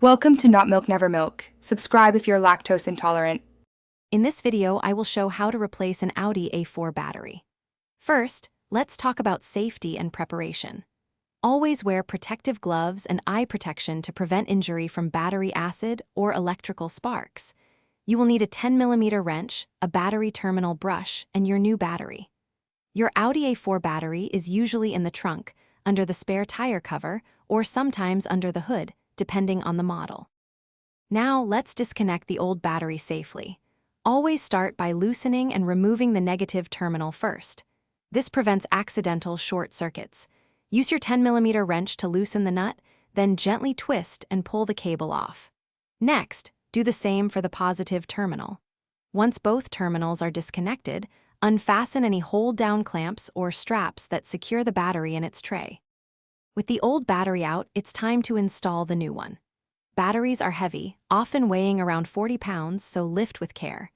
Welcome to Not Milk Never Milk. Subscribe if you're lactose intolerant. In this video, I will show how to replace an Audi A4 battery. First, let's talk about safety and preparation. Always wear protective gloves and eye protection to prevent injury from battery acid or electrical sparks. You will need a 10mm wrench, a battery terminal brush, and your new battery. Your Audi A4 battery is usually in the trunk, under the spare tire cover, or sometimes under the hood, depending on the model. Now, let's disconnect the old battery safely. Always start by loosening and removing the negative terminal first. This prevents accidental short circuits. Use your 10mm wrench to loosen the nut, then gently twist and pull the cable off. Next, do the same for the positive terminal. Once both terminals are disconnected, unfasten any hold-down clamps or straps that secure the battery in its tray. With the old battery out, it's time to install the new one. Batteries are heavy, often weighing around 40 pounds, so lift with care.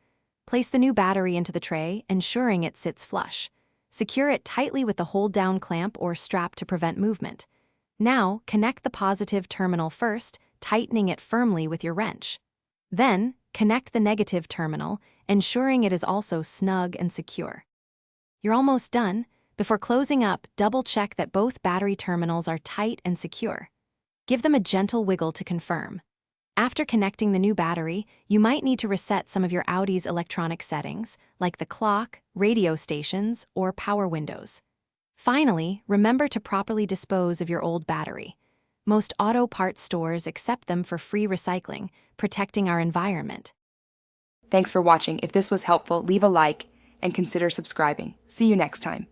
Place the new battery into the tray, ensuring it sits flush. Secure it tightly with the hold-down clamp or strap to prevent movement. Now, connect the positive terminal first, tightening it firmly with your wrench. Then, connect the negative terminal, ensuring it is also snug and secure. You're almost done. Before closing up, double-check that both battery terminals are tight and secure. Give them a gentle wiggle to confirm. After connecting the new battery, you might need to reset some of your Audi's electronic settings, like the clock, radio stations, or power windows. Finally, remember to properly dispose of your old battery. Most auto parts stores accept them for free recycling, protecting our environment. Thanks for watching. If this was helpful, leave a like and consider subscribing. See you next time.